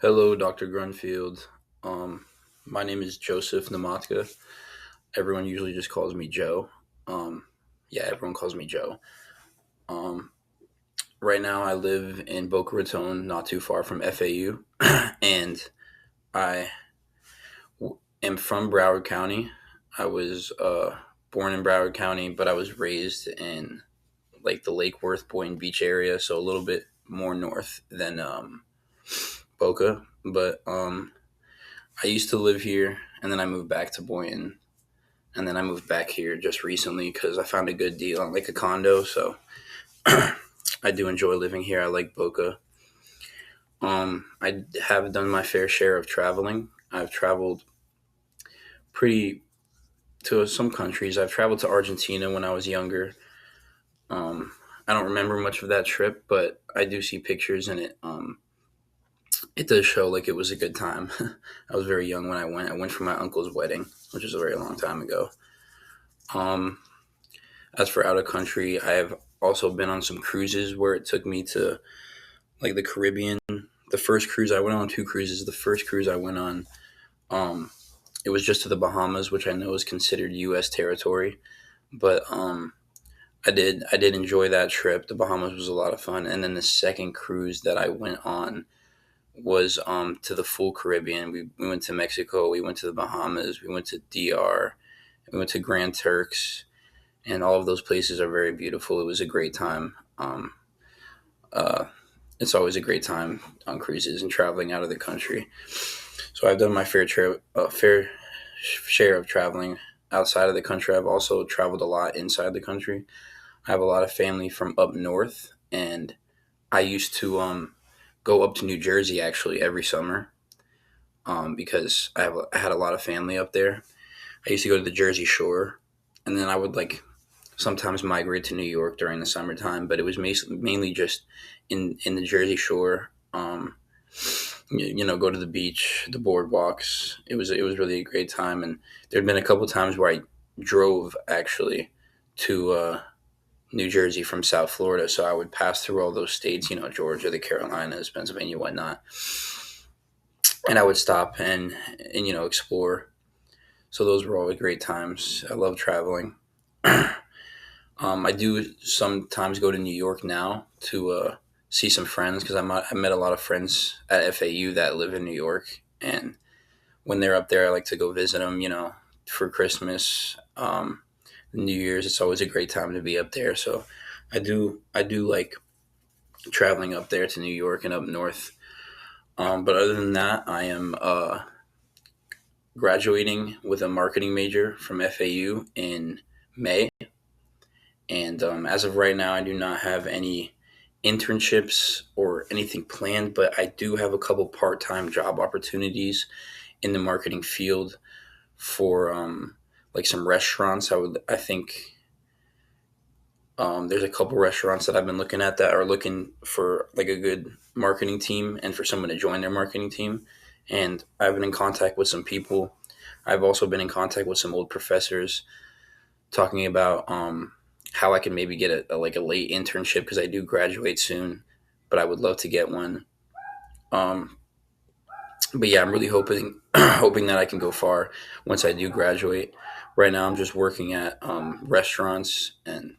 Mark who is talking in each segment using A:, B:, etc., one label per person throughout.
A: Hello, Dr. Grunfield. My name is Joseph Namatka. Everyone usually just calls me Joe. Um, yeah, everyone calls me Joe. Um, right now, I live in Boca Raton, not too far from FAU, and I am from Broward County. I was born in Broward County, but I was raised in like the Lake Worth, Boynton Beach area, so a little bit more north than Boca. But I used to live here, and then I moved back to Boynton, and then I moved back here just recently because I found a good deal on like a condo. So I do enjoy living here. I like Boca. I have done my fair share of traveling. I've traveled pretty to some countries. I've traveled to Argentina when I was younger. Um, I don't remember much of that trip, but I do see pictures, and it does show like it was a good time. I was very young when I went. I went for my uncle's wedding, which was a very long time ago. Um, as for out of country, I have also been on some cruises where it took me to like the Caribbean. The first cruise I went on two cruises. The first cruise I went on, um, it was just to the Bahamas, which I know is considered U.S. territory, but I did enjoy that trip. The Bahamas was a lot of fun, and then the second cruise that I went on was to the full Caribbean. We went to Mexico, we went to the Bahamas, we went to DR, we went to Grand Turks, and all of those places are very beautiful. It was a great time. Uh, it's always a great time on cruises and traveling out of the country. So I've done my fair share of traveling outside of the country. I've also traveled a lot inside the country. I have a lot of family from up north, and I used to go up to New Jersey actually every summer because I had a lot of family up there. I used to go to the Jersey Shore, and then I would like sometimes migrate to New York during the summertime, but it was mainly just in the Jersey Shore. Go to the beach, the boardwalks. It was really a great time, and there'd been a couple times where I drove actually to New Jersey from South Florida, so I would pass through all those states, Georgia, the Carolinas, Pennsylvania, whatnot, and I would stop and explore. So those were always great times. I love traveling. I do sometimes go to New York now to see some friends because I met a lot of friends at FAU that live in New York, and when they're up there, I like to go visit them. For Christmas, New Year's, it's always a great time to be up there. So I do like traveling up there to New York and up north. But other than that, I am graduating with a marketing major from FAU in May. And as of right now, I do not have any internships or anything planned, but I do have a couple part time job opportunities in the marketing field for like some restaurants. I think there's a couple restaurants that I've been looking at that are looking for like a good marketing team and for someone to join their marketing team. And I've been in contact with some people. I've also been in contact with some old professors talking about how I can maybe get like a late internship because I do graduate soon, but I would love to get one. Um, but yeah, I'm really hoping hoping that I can go far once I do graduate. Right now, I'm just working at restaurants and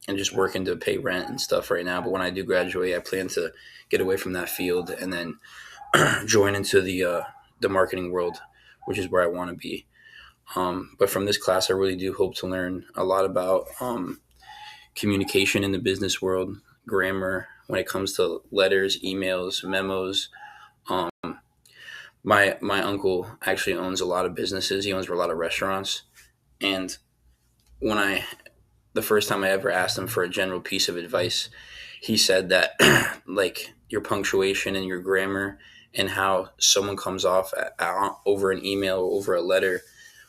A: just working to pay rent and stuff right now. But when I do graduate, I plan to get away from that field and then join into the marketing world, which is where I want to be. But from this class, I really do hope to learn a lot about communication in the business world, grammar when it comes to letters, emails, memos. Um, my uncle actually owns a lot of businesses. He owns a lot of restaurants, and when I the first time I ever asked him for a general piece of advice, he said that like your punctuation and your grammar and how someone comes off over an email or over a letter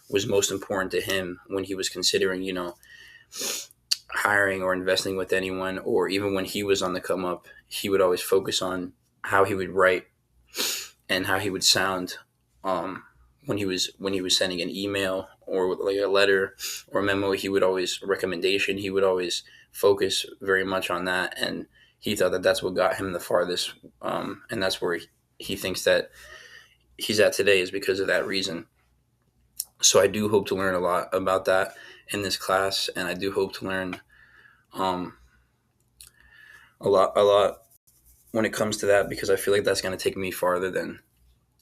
A: was most important to him when he was considering, hiring or investing with anyone, or even when he was on the come up, he would always focus on how he would write and how he would sound when he was sending an email or like a letter or a memo. He would always recommendation. He would always focus very much on that, and he thought that that's what got him the farthest, and that's where he thinks that he's at today is because of that reason. So I do hope to learn a lot about that in this class, and I do hope to learn um, a lot when it comes to that, because I feel like that's going to take me farther than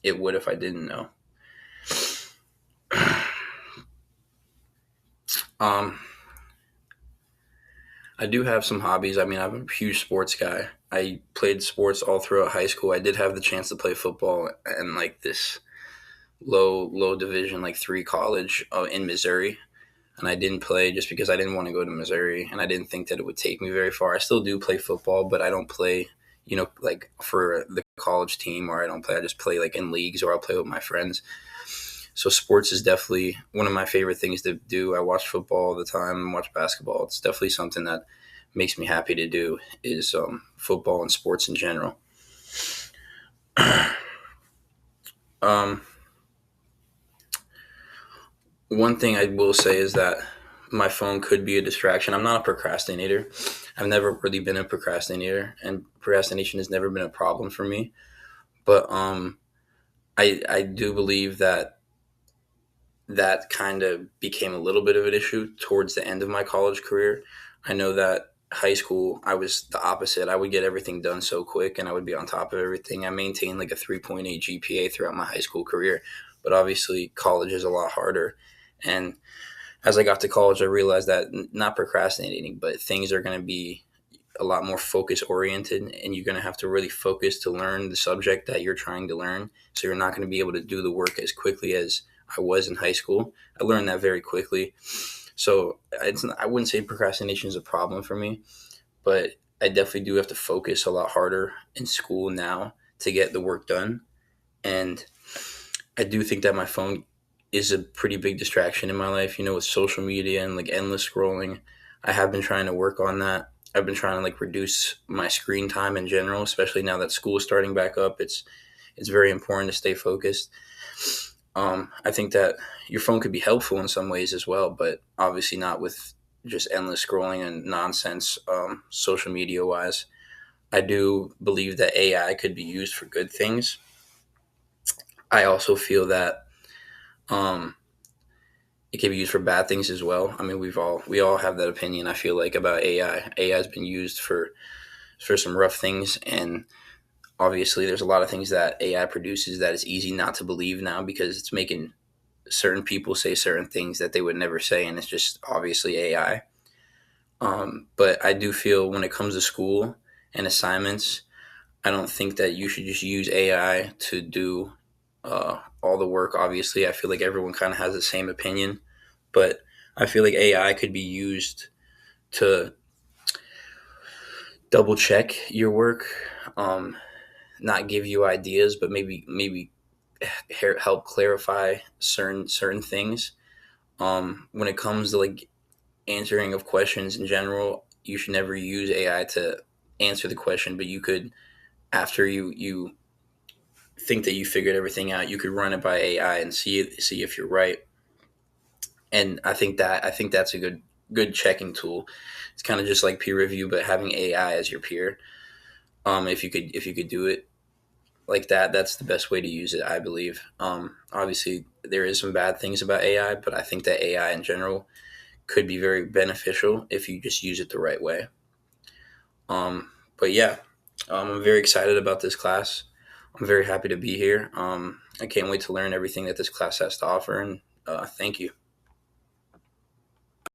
A: it would if I didn't know. Um, I do have some hobbies. I mean, I'm a huge sports guy. I played sports all throughout high school. I did have the chance to play football and like this low division like three college in Missouri, and I didn't play just because I didn't want to go to Missouri, and I didn't think that it would take me very far. I still do play football, but I don't play, like for the college team, or I don't play. I just play like in leagues, or I'll play with my friends. So sports is definitely one of my favorite things to do. I watch football all the time and watch basketball. It's definitely something that makes me happy to do is football and sports in general. Um, One thing I will say is that my phone could be a distraction. I'm not a procrastinator. I've never really been a procrastinator, and procrastination has never been a problem for me. But I do believe that that kind of became a little bit of an issue towards the end of my college career. I know that high school, I was the opposite. I would get everything done so quick and I would be on top of everything. I maintained like a 3.8 GPA throughout my high school career, but obviously college is a lot harder. And as I got to college, I realized that not procrastinating, but things are going to be a lot more focus oriented, and you're going to have to really focus to learn the subject that you're trying to learn. So you're not going to be able to do the work as quickly as I was in high school. I learned that very quickly. So I wouldn't say procrastination is a problem for me, but I definitely do have to focus a lot harder in school now to get the work done. And I do think that my phone is a pretty big distraction in my life, with social media and like endless scrolling. I have been trying to work on that. I've been trying to like reduce my screen time in general, especially now that school is starting back up. It's very important to stay focused. I think that your phone could be helpful in some ways as well, but obviously not with just endless scrolling and nonsense, social media wise. I do believe that AI could be used for good things. I also feel that um, it can be used for bad things as well. I mean, we all have that opinion. I feel like about AI. AI has been used for some rough things, and obviously, there's a lot of things that AI produces that is easy not to believe now because it's making certain people say certain things that they would never say, and it's just obviously AI. But I do feel when it comes to school and assignments, I don't think that you should just use AI to do all the work. Obviously, I feel like everyone kind of has the same opinion, but I feel like AI could be used to double check your work, um, not give you ideas, but maybe help clarify certain things. When it comes to like answering of questions in general, you should never use AI to answer the question, but you could, after you think that you figured everything out, you could run it by AI and see if you're right. And I think that's a good checking tool. It's kind of just like peer review, but having AI as your peer. If you could do it like that, that's the best way to use it, I believe. Obviously, there is some bad things about AI, but I think that AI in general could be very beneficial if you just use it the right way. But yeah, I'm very excited about this class. I'm very happy to be here. I can't wait to learn everything that this class has to offer, and thank you.